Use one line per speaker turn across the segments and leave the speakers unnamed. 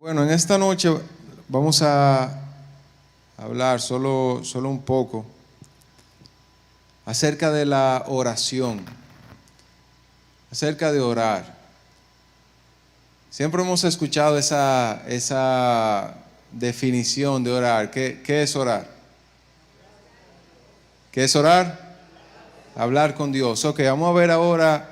Bueno, en esta noche vamos a hablar solo un poco acerca de la oración, acerca de orar. Siempre hemos escuchado esa definición de orar. ¿Qué es orar? ¿Qué es orar? Hablar con Dios. Ok, vamos a ver ahora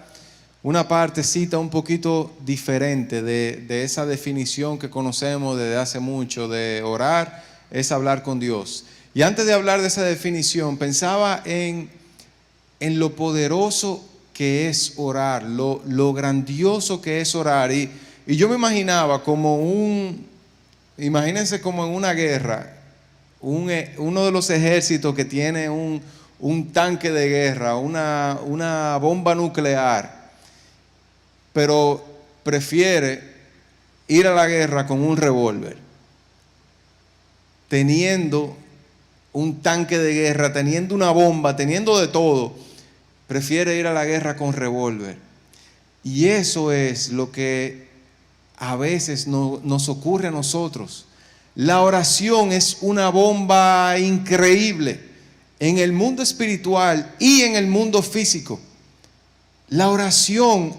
una partecita un poquito diferente de esa definición que conocemos desde hace mucho de orar, es hablar con Dios. Y antes de hablar de esa definición, pensaba en lo poderoso que es orar, lo grandioso que es orar. Y yo me imaginaba imagínense como en una guerra, uno de los ejércitos que tiene un tanque de guerra, una bomba nuclear, pero prefiere ir a la guerra con un revólver, teniendo un tanque de guerra, teniendo una bomba, teniendo de todo, prefiere ir a la guerra con revólver. Y eso es lo que a veces nos ocurre a nosotros. La oración es una bomba increíble en el mundo espiritual y en el mundo físico. La oración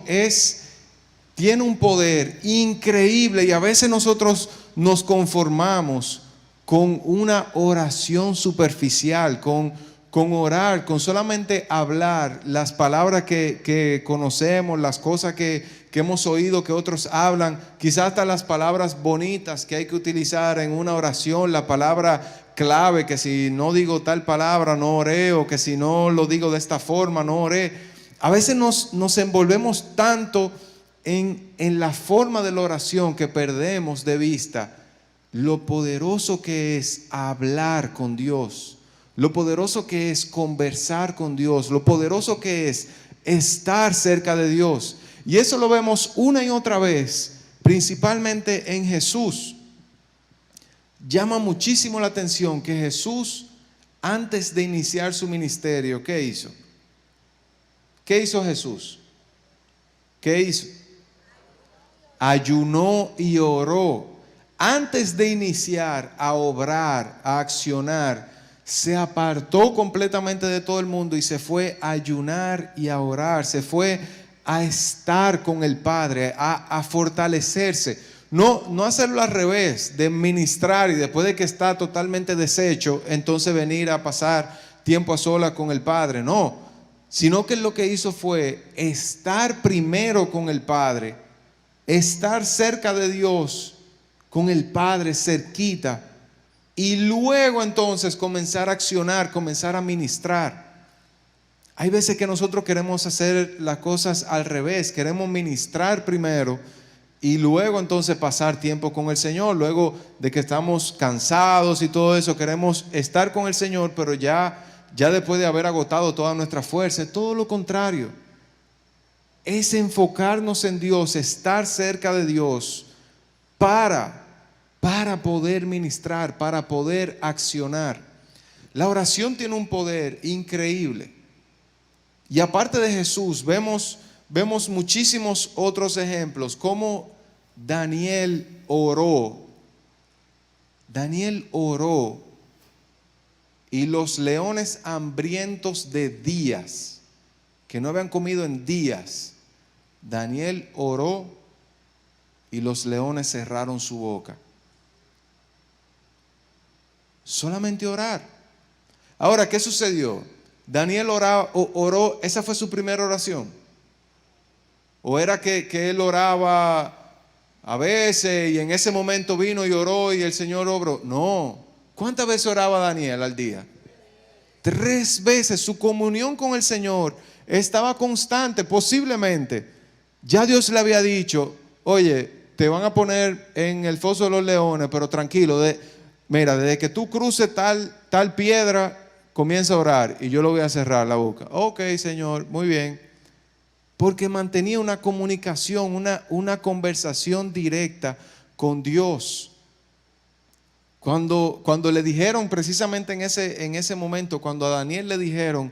tiene un poder increíble y a veces nosotros nos conformamos con una oración superficial, con orar, con solamente hablar las palabras que conocemos, las cosas que hemos oído que otros hablan, quizás hasta las palabras bonitas que hay que utilizar en una oración, la palabra clave, que si no digo tal palabra no oré, o que si no lo digo de esta forma no oré. A veces nos envolvemos tanto en la forma de la oración que perdemos de vista lo poderoso que es hablar con Dios, lo poderoso que es conversar con Dios, lo poderoso que es estar cerca de Dios. Y eso lo vemos una y otra vez, principalmente en Jesús. Llama muchísimo la atención que Jesús, antes de iniciar su ministerio, ¿qué hizo? ¿Qué hizo Jesús? ¿Qué hizo? Ayunó y oró. Antes de iniciar a obrar, a accionar, se apartó completamente de todo el mundo y se fue a ayunar y a orar. Se fue a estar con el Padre, a fortalecerse. No hacerlo al revés, de ministrar y después de que está totalmente deshecho, entonces venir a pasar tiempo a solas con el Padre. No, sino que lo que hizo fue estar primero con el Padre, estar cerca de Dios, con el Padre cerquita, y luego entonces comenzar a accionar, comenzar a ministrar. Hay veces que nosotros queremos hacer las cosas al revés, queremos ministrar primero y luego entonces pasar tiempo con el Señor. Luego de que estamos cansados y todo eso, queremos estar con el Señor, pero ya después de haber agotado toda nuestra fuerza. Todo lo contrario, es enfocarnos en Dios, estar cerca de Dios para poder ministrar, para poder accionar. La oración tiene un poder increíble. Y aparte de Jesús, vemos muchísimos otros ejemplos, como Daniel oró. Daniel oró y los leones hambrientos de días, que no habían comido en días, Daniel oró y los leones cerraron su boca. Solamente orar. Ahora, ¿qué sucedió? Daniel oró, esa fue su primera oración. ¿O era que él oraba a veces y en ese momento vino y oró y el Señor obró? No. ¿Cuántas veces oraba Daniel al día? 3 veces. Su comunión con el Señor estaba constante. Posiblemente ya Dios le había dicho: oye, te van a poner en el foso de los leones, pero tranquilo, mira, desde que tú cruces tal piedra, comienza a orar y yo lo voy a cerrar la boca. Ok, Señor, muy bien. Porque mantenía una comunicación, una conversación directa con Dios. Cuando le dijeron, precisamente en ese momento, cuando a Daniel le dijeron: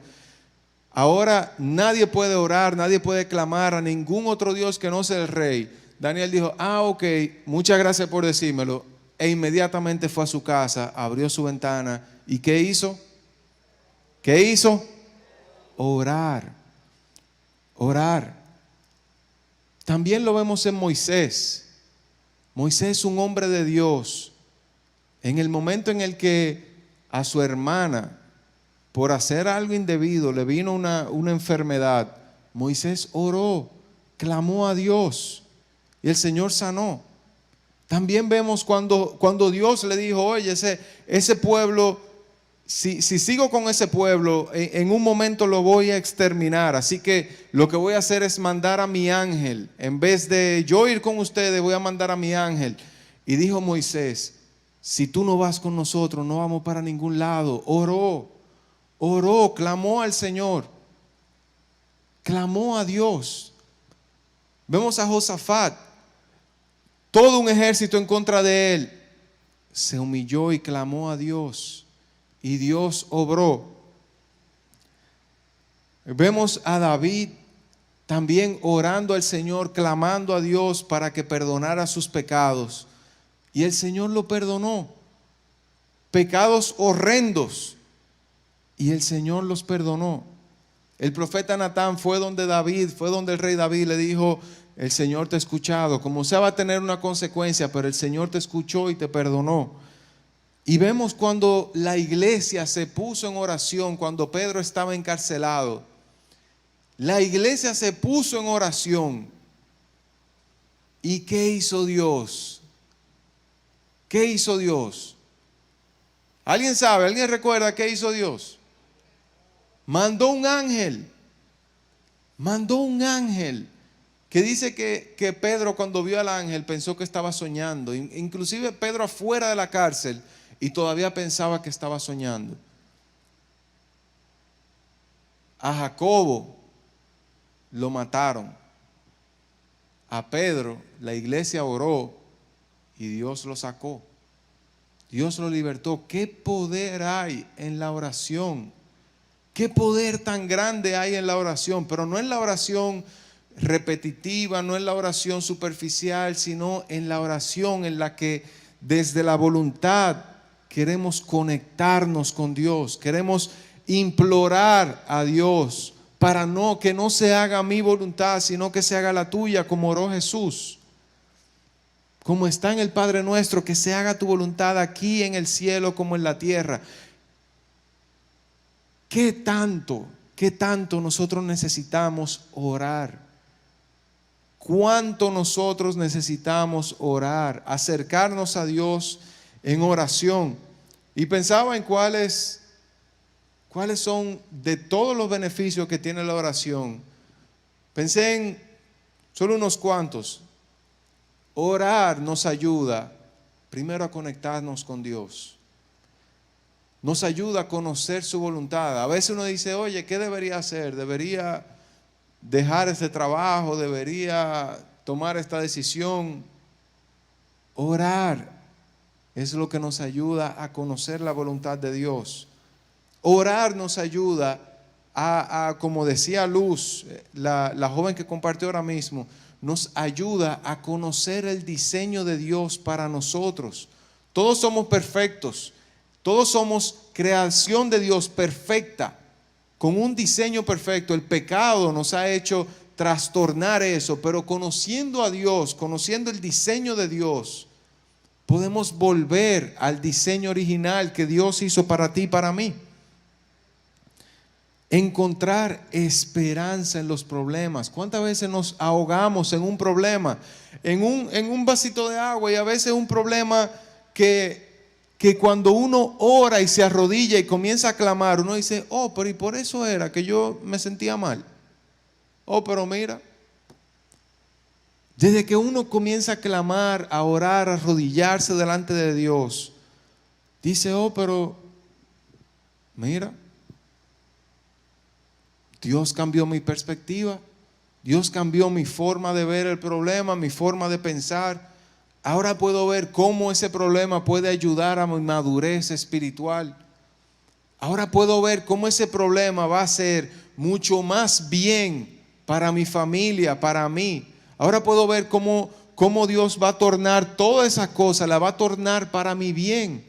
ahora nadie puede orar, nadie puede clamar a ningún otro Dios que no sea el rey, Daniel dijo, ok, muchas gracias por decírmelo. E inmediatamente fue a su casa, abrió su ventana. ¿Y qué hizo? ¿Qué hizo? Orar. Orar. También lo vemos en Moisés. Moisés, un hombre de Dios, en el momento en el que a su hermana, por hacer algo indebido, le vino una enfermedad, Moisés oró, clamó a Dios y el Señor sanó. También vemos cuando Dios le dijo, oye, ese pueblo, si sigo con ese pueblo, en un momento lo voy a exterminar. Así que lo que voy a hacer es mandar a mi ángel. En vez de yo ir con ustedes, voy a mandar a mi ángel. Y dijo Moisés, si tú no vas con nosotros, no vamos para ningún lado. Oró, clamó al Señor. Clamó a Dios. Vemos a Josafat, todo un ejército en contra de él. Se humilló y clamó a Dios. Y Dios obró. Vemos a David también orando al Señor, clamando a Dios para que perdonara sus pecados. Y el Señor lo perdonó. Pecados horrendos. Y el Señor los perdonó. El profeta Natán fue donde el rey David, le dijo, el Señor te ha escuchado. Como sea, va a tener una consecuencia, pero el Señor te escuchó y te perdonó. Y vemos cuando la iglesia se puso en oración, cuando Pedro estaba encarcelado. La iglesia se puso en oración. ¿Y qué hizo Dios? ¿Qué hizo Dios? ¿Alguien sabe? ¿Alguien recuerda qué hizo Dios? Mandó un ángel. Mandó un ángel. Que dice que Pedro, cuando vio al ángel, pensó que estaba soñando. Inclusive Pedro afuera de la cárcel, y todavía pensaba que estaba soñando. A Jacobo lo mataron. A Pedro la iglesia oró y Dios lo sacó. Dios lo libertó. ¿Qué poder hay en la oración? ¿Qué poder tan grande hay en la oración? Pero no en la oración repetitiva, no en la oración superficial, sino en la oración en la que desde la voluntad queremos conectarnos con Dios, queremos implorar a Dios para que no se haga mi voluntad, sino que se haga la tuya, como oró Jesús. Como está en el Padre Nuestro, que se haga tu voluntad aquí en el cielo como en la tierra. ¿Qué tanto nosotros necesitamos orar? ¿Cuánto nosotros necesitamos orar? Acercarnos a Dios en oración. Y pensaba en cuáles son de todos los beneficios que tiene la oración. Pensé en solo unos cuantos. Orar nos ayuda primero a conectarnos con Dios. Nos ayuda a conocer su voluntad. A veces uno dice, oye, ¿qué debería hacer? ¿Debería dejar este trabajo? ¿Debería tomar esta decisión? Orar es lo que nos ayuda a conocer la voluntad de Dios. Orar nos ayuda como decía Luz, la joven que compartió ahora mismo, nos ayuda a conocer el diseño de Dios para nosotros. Todos somos perfectos. Todos somos creación de Dios perfecta, con un diseño perfecto. El pecado nos ha hecho trastornar eso, pero conociendo a Dios, conociendo el diseño de Dios, podemos volver al diseño original que Dios hizo para ti y para mí. Encontrar esperanza en los problemas. ¿Cuántas veces nos ahogamos en un problema, en un vasito de agua, y a veces un problema que cuando uno ora y se arrodilla y comienza a clamar, uno dice, pero y por eso era que yo me sentía mal. Pero mira, desde que uno comienza a clamar, a orar, a arrodillarse delante de Dios, dice, pero mira, Dios cambió mi perspectiva, Dios cambió mi forma de ver el problema, mi forma de pensar. Ahora puedo ver cómo ese problema puede ayudar a mi madurez espiritual. Ahora puedo ver cómo ese problema va a ser mucho más bien para mi familia, para mí. Ahora puedo ver cómo cómo Dios va a tornar toda esa cosa, la va a tornar para mi bien.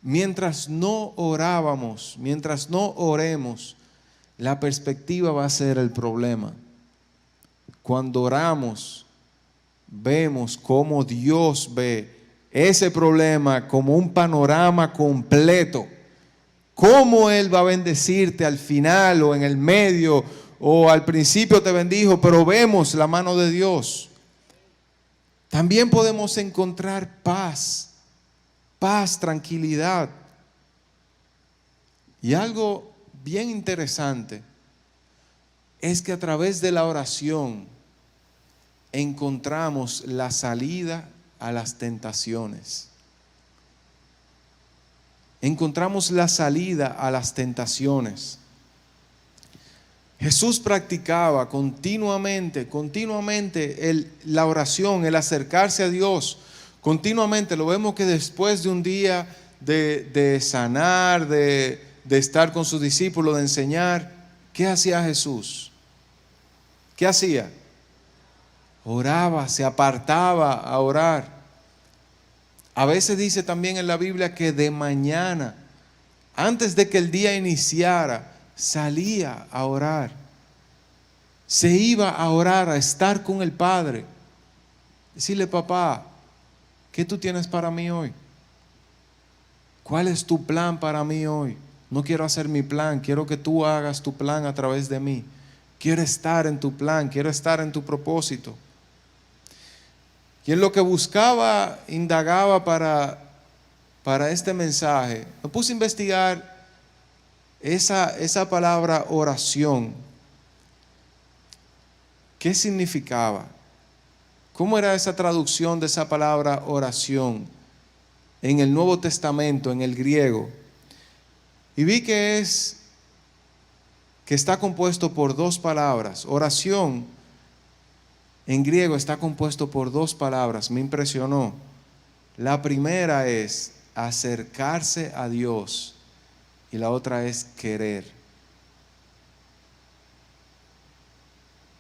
Mientras no orábamos, mientras no oremos, la perspectiva va a ser el problema. Cuando oramos, vemos cómo Dios ve ese problema como un panorama completo. Cómo Él va a bendecirte al final o en el medio o al principio te bendijo, pero vemos la mano de Dios. También podemos encontrar paz, tranquilidad. Y algo bien interesante es que a través de la oración encontramos la salida a las tentaciones. Encontramos la salida a las tentaciones. Jesús practicaba continuamente la oración, el acercarse a Dios. Continuamente lo vemos que después de un día de sanar, de estar con sus discípulos, de enseñar, ¿qué hacía Jesús? ¿Qué hacía? Oraba, se apartaba a orar. A veces dice también en la Biblia que de mañana, antes de que el día iniciara, salía a orar. Se iba a orar, a estar con el Padre. Decirle: papá, ¿qué tú tienes para mí hoy? ¿Cuál es tu plan para mí hoy? No quiero hacer mi plan, quiero que tú hagas tu plan a través de mí. Quiero estar en tu plan, quiero estar en tu propósito. Y en lo que buscaba, indagaba para este mensaje, me puse a investigar esa palabra oración. ¿Qué significaba? ¿Cómo era esa traducción de esa palabra oración en el Nuevo Testamento, en el griego? Y vi que está compuesto por dos palabras. Oración en griego está compuesto por dos palabras. Me impresionó. La primera es acercarse a Dios y la otra es querer.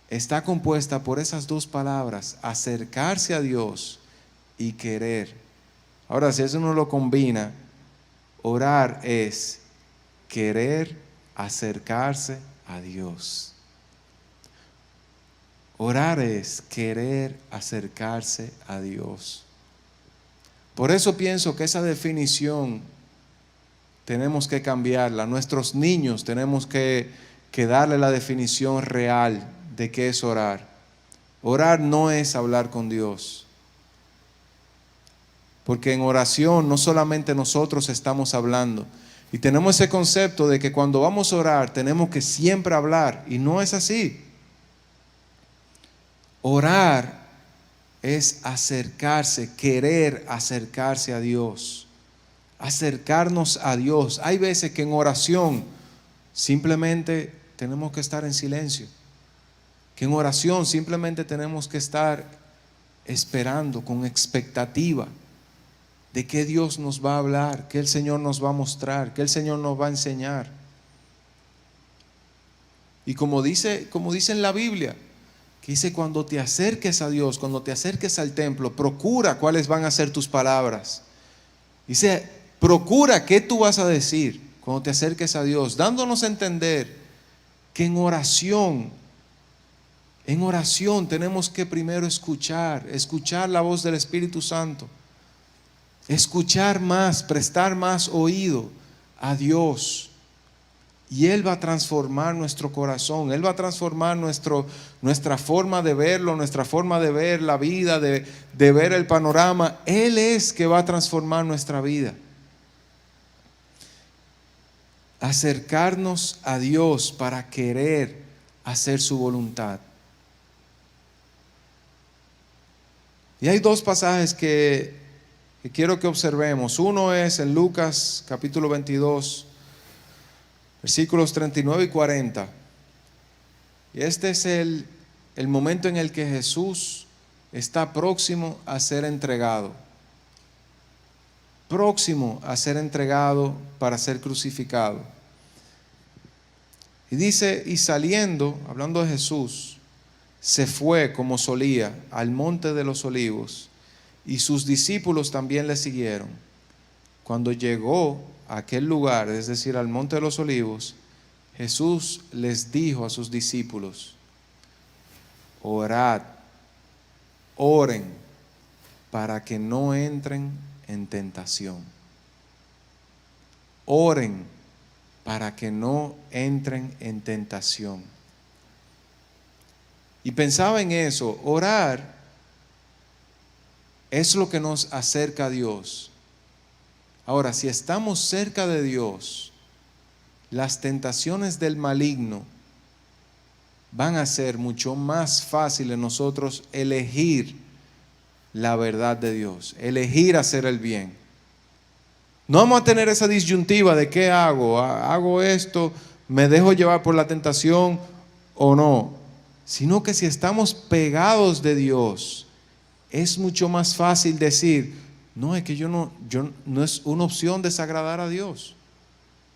Está compuesta por esas dos palabras, acercarse a Dios y querer. Ahora, si eso uno lo combina, orar es querer acercarse a Dios. Orar es querer acercarse a Dios. Por eso pienso que esa definición tenemos que cambiarla. A nuestros niños tenemos que darle la definición real de qué es orar. Orar no es hablar con Dios. Porque en oración no solamente nosotros estamos hablando. Y tenemos ese concepto de que cuando vamos a orar tenemos que siempre hablar. Y no es así. Orar es acercarse, querer acercarse a Dios. Acercarnos a Dios. Hay veces que en oración simplemente tenemos que estar en silencio. Que en oración simplemente tenemos que estar esperando con expectativa de que Dios nos va a hablar, que el Señor nos va a mostrar, que el Señor nos va a enseñar. Y como dice en la Biblia, que dice: cuando te acerques a Dios, cuando te acerques al templo, procura cuáles van a ser tus palabras. Dice: procura qué tú vas a decir cuando te acerques a Dios, dándonos a entender que en oración tenemos que primero escuchar la voz del Espíritu Santo. Escuchar más, prestar más oído a Dios. Y Él va a transformar nuestro corazón. Él va a transformar nuestra forma de verlo, nuestra forma de ver la vida, de ver el panorama. Él es que va a transformar nuestra vida. Acercarnos a Dios para querer hacer su voluntad. Y hay dos pasajes que quiero que observemos. Uno es en Lucas capítulo 22, versículos 39 y 40. Y este es el momento en el que Jesús está próximo a ser entregado. Próximo a ser entregado para ser crucificado. Y dice: y saliendo, hablando de Jesús, se fue como solía al monte de los olivos y sus discípulos también le siguieron. Cuando llegó a aquel lugar, es decir, al monte de los olivos, Jesús les dijo a sus discípulos: orad, oren para que no entren en tentación. Oren para que no entren en tentación. Y pensaba en eso, orar es lo que nos acerca a Dios. Ahora, si estamos cerca de Dios, las tentaciones del maligno van a ser mucho más fáciles nosotros elegir la verdad de Dios, elegir hacer el bien. No vamos a tener esa disyuntiva de qué hago, hago esto, me dejo llevar por la tentación o no, sino que si estamos pegados de Dios, es mucho más fácil decir: no, es que no es una opción desagradar a Dios,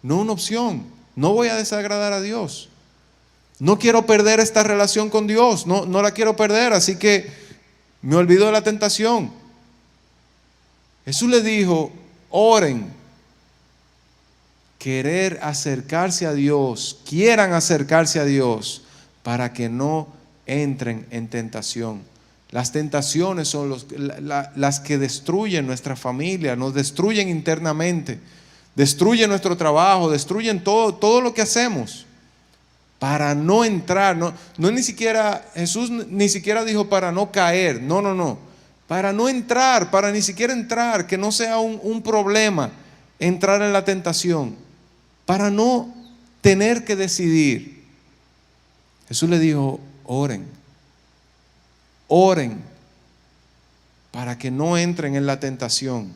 no una opción, no voy a desagradar a Dios, no quiero perder esta relación con Dios, no la quiero perder, así que me olvido de la tentación. Jesús le dijo: oren, querer acercarse a Dios, quieran acercarse a Dios para que no entren en tentación. Las tentaciones son las que destruyen nuestra familia, nos destruyen internamente, destruyen nuestro trabajo, destruyen todo lo que hacemos. Para no entrar, Jesús ni siquiera dijo para no caer, no. Para no entrar, para ni siquiera entrar, que no sea un problema entrar en la tentación, para no tener que decidir. Jesús le dijo: oren para que no entren en la tentación.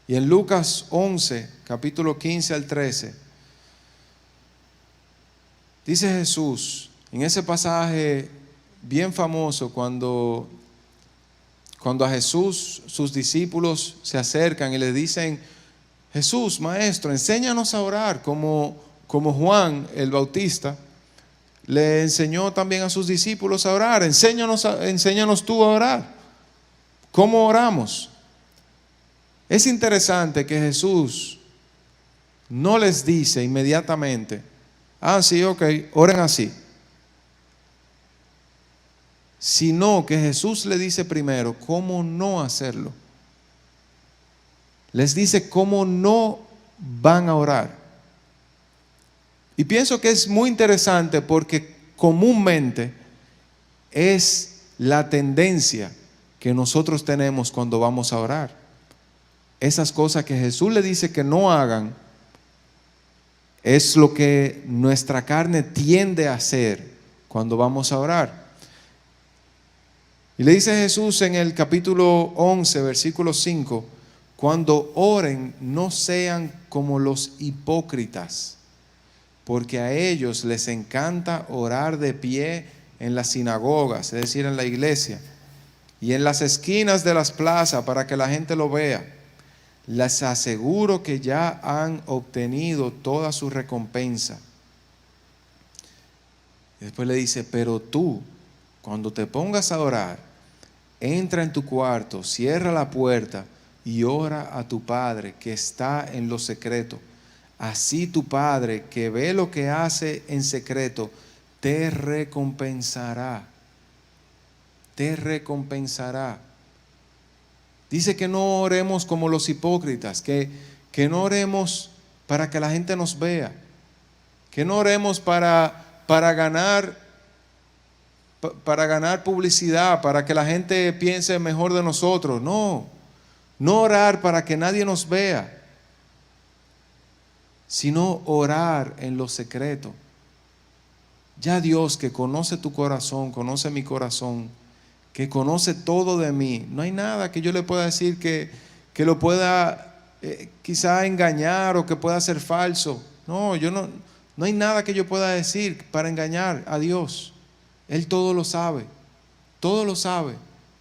Y en Lucas 11, capítulo 15 al 13, dice Jesús, en ese pasaje bien famoso, cuando a Jesús sus discípulos se acercan y le dicen: Jesús, maestro, enséñanos a orar como Juan el Bautista le enseñó también a sus discípulos a orar. Enséñanos tú a orar. ¿Cómo oramos? Es interesante que Jesús no les dice inmediatamente: sí, ok, oren así. Sino que Jesús le dice primero cómo no hacerlo. Les dice cómo no van a orar. Y pienso que es muy interesante porque comúnmente es la tendencia que nosotros tenemos cuando vamos a orar. Esas cosas que Jesús le dice que no hagan es lo que nuestra carne tiende a hacer cuando vamos a orar. Y le dice Jesús en el capítulo 11, versículo 5: cuando oren, no sean como los hipócritas, porque a ellos les encanta orar de pie en las sinagogas, es decir, en la iglesia, y en las esquinas de las plazas para que la gente lo vea. Les aseguro que ya han obtenido toda su recompensa. Y después le dice: pero tú, cuando te pongas a orar, entra en tu cuarto, cierra la puerta y ora a tu Padre que está en lo secreto. Así tu Padre, que ve lo que hace en secreto, te recompensará. Te recompensará. Dice que no oremos como los hipócritas, que no oremos para que la gente nos vea, que no oremos para ganar publicidad, para que la gente piense mejor de nosotros. No orar para que nadie nos vea, sino orar en lo secreto. Ya Dios, que conoce tu corazón, conoce mi corazón, que conoce todo de mí, no hay nada que yo le pueda decir que lo pueda quizá engañar o que pueda ser falso. No hay nada que yo pueda decir para engañar a Dios. Él todo lo sabe,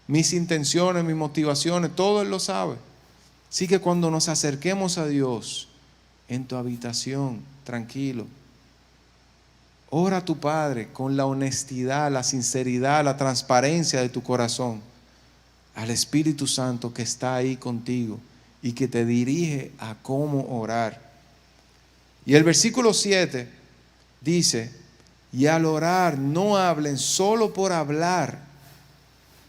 mis intenciones, mis motivaciones, todo Él lo sabe. Así que cuando nos acerquemos a Dios en tu habitación, tranquilo, Ora a tu Padre con la honestidad, la sinceridad, la transparencia de tu corazón, al Espíritu Santo que está ahí contigo y que te dirige a cómo orar. Y el versículo 7 dice: y al orar no hablen solo por hablar,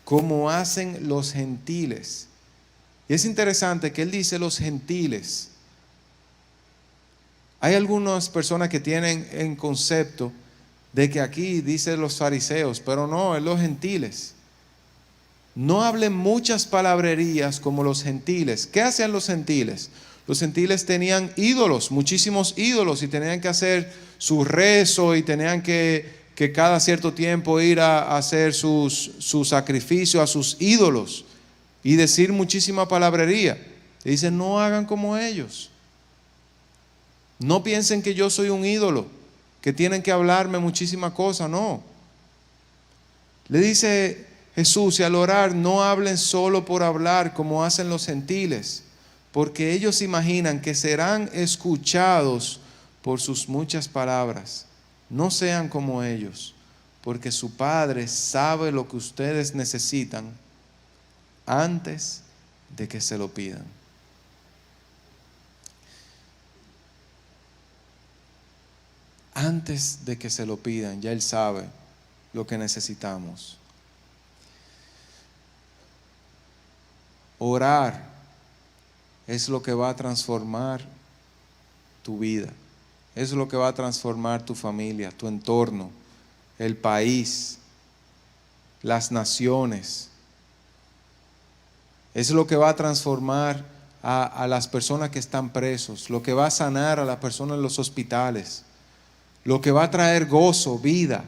como hacen los gentiles. Y es interesante que él dice los gentiles. Hay algunas personas que tienen en concepto de que aquí dice los fariseos, pero no, es los gentiles. No hablen muchas palabrerías como los gentiles. ¿Qué hacían los gentiles? Los gentiles tenían ídolos, muchísimos ídolos, y tenían que hacer su rezo y tenían que cada cierto tiempo ir a hacer su sacrificio a sus ídolos y decir muchísima palabrería. Y dice, no hagan como ellos. No piensen que yo soy un ídolo, que tienen que hablarme muchísimas cosas, no. Le dice Jesús, y al orar no hablen solo por hablar como hacen los gentiles, porque ellos imaginan que serán escuchados por sus muchas palabras. No sean como ellos, porque su Padre sabe lo que ustedes necesitan antes de que se lo pidan. Antes de que se lo pidan, ya Él sabe lo que necesitamos. Orar es lo que va a transformar tu vida, es lo que va a transformar tu familia, tu entorno, el país, las naciones. Es lo que va a transformar a las personas que están presos, lo que va a sanar a las personas en los hospitales, lo que va a traer gozo, vida.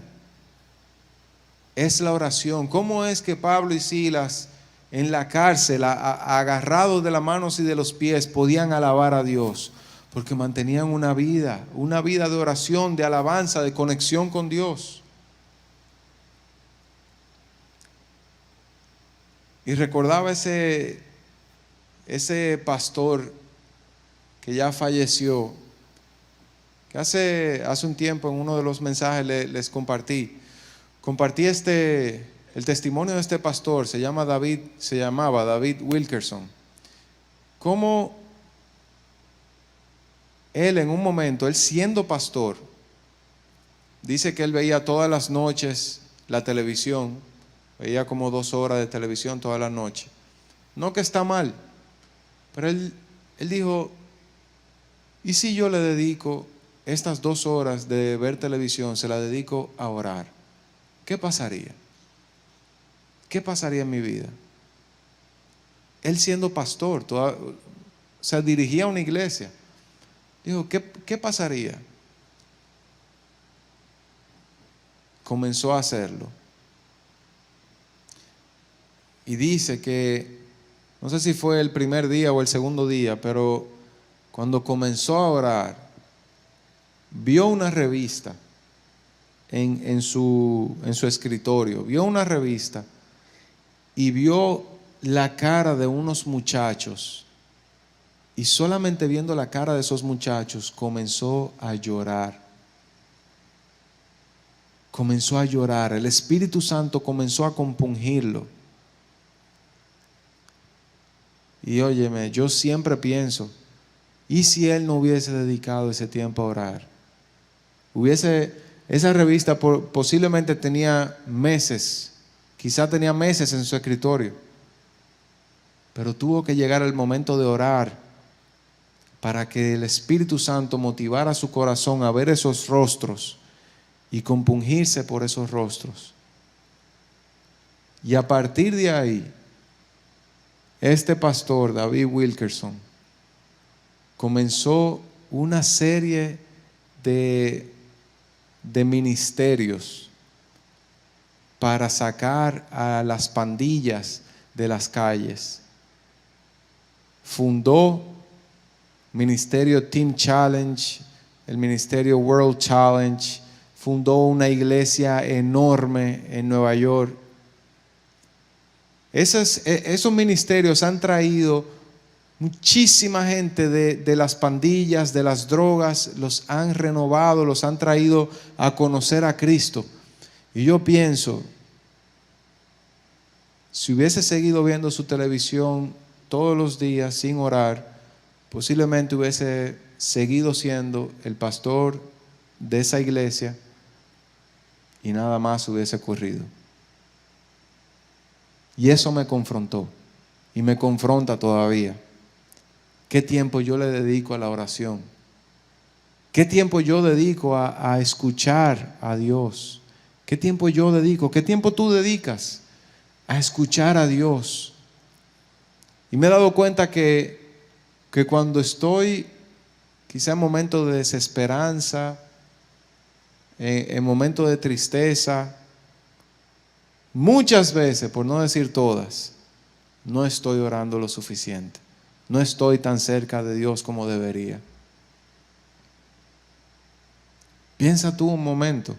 Es la oración. ¿Cómo es que Pablo y Silas en la cárcel, agarrados de las manos y de los pies, podían alabar a Dios? Porque mantenían una vida de oración, de alabanza, de conexión con Dios. Y recordaba ese pastor que ya falleció, que hace un tiempo en uno de los mensajes les compartí el testimonio de este pastor. Se llamaba David Wilkerson. Cómo él en un momento, él siendo pastor, dice que él veía todas las noches la televisión, veía como 2 horas de televisión toda la noche. No que está mal, pero él dijo, ¿y si yo le dedico estas 2 horas de ver televisión, se las dedico a orar? ¿Qué pasaría? ¿Qué pasaría en mi vida? Él siendo pastor, dirigía una iglesia. Dijo, ¿qué pasaría? Comenzó a hacerlo. Y dice que, no sé si fue el primer día o el segundo día, pero cuando comenzó a orar, vio una revista en su escritorio, vio una revista y vio la cara de unos muchachos, y solamente viendo la cara de esos muchachos comenzó a llorar. Comenzó a llorar, el Espíritu Santo comenzó a compungirlo. Y óyeme, yo siempre pienso, ¿y si él no hubiese dedicado ese tiempo a orar? Esa revista posiblemente tenía meses, quizá tenía meses en su escritorio, pero tuvo que llegar el momento de orar para que el Espíritu Santo motivara su corazón a ver esos rostros y compungirse por esos rostros. Y a partir de ahí, este pastor, David Wilkerson, comenzó una serie de ministerios para sacar a las pandillas de las calles. Fundó Ministerio Teen Challenge, el Ministerio World Challenge, fundó una iglesia enorme en Nueva York. Esos ministerios han traído Muchísima gente de las pandillas, de las drogas, los han renovado, los han traído a conocer a Cristo. Y yo pienso, si hubiese seguido viendo su televisión todos los días sin orar, posiblemente hubiese seguido siendo el pastor de esa iglesia y nada más hubiese ocurrido. Y eso me confrontó y me confronta todavía. ¿Qué tiempo yo le dedico a la oración? ¿Qué tiempo yo dedico a escuchar a Dios? ¿Qué tiempo yo dedico? ¿Qué tiempo tú dedicas a escuchar a Dios? Y me he dado cuenta que cuando estoy quizá en momentos de desesperanza, en momentos de tristeza, muchas veces, por no decir todas, no estoy orando lo suficiente. No estoy tan cerca de Dios como debería. Piensa tú un momento.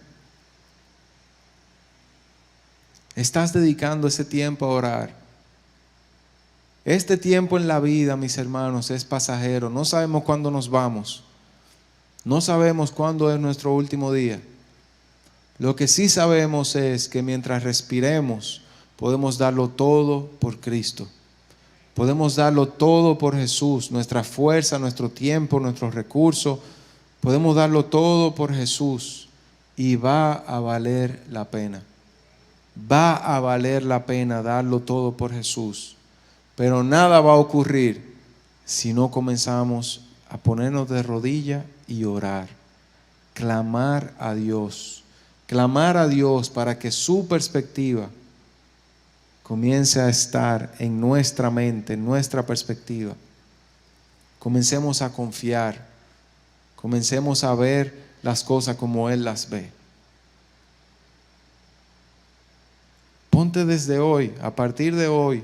¿Estás dedicando ese tiempo a orar? Este tiempo en la vida, mis hermanos, es pasajero. No sabemos cuándo nos vamos. No sabemos cuándo es nuestro último día. Lo que sí sabemos es que mientras respiremos, podemos darlo todo por Cristo. Podemos darlo todo por Jesús, nuestra fuerza, nuestro tiempo, nuestros recursos. Podemos darlo todo por Jesús y va a valer la pena. Va a valer la pena darlo todo por Jesús. Pero nada va a ocurrir si no comenzamos a ponernos de rodillas y orar. Clamar a Dios. Clamar a Dios para que su perspectiva comience a estar en nuestra mente, en nuestra perspectiva. Comencemos a confiar. Comencemos a ver las cosas como Él las ve. Ponte desde hoy, a partir de hoy,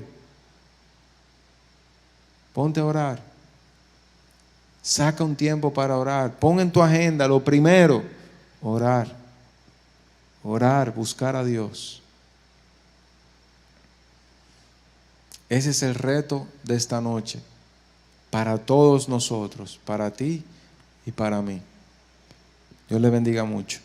ponte a orar. Saca un tiempo para orar. Pon en tu agenda lo primero, orar. Orar, buscar a Dios. Ese es el reto de esta noche, para todos nosotros, para ti y para mí. Dios le bendiga mucho.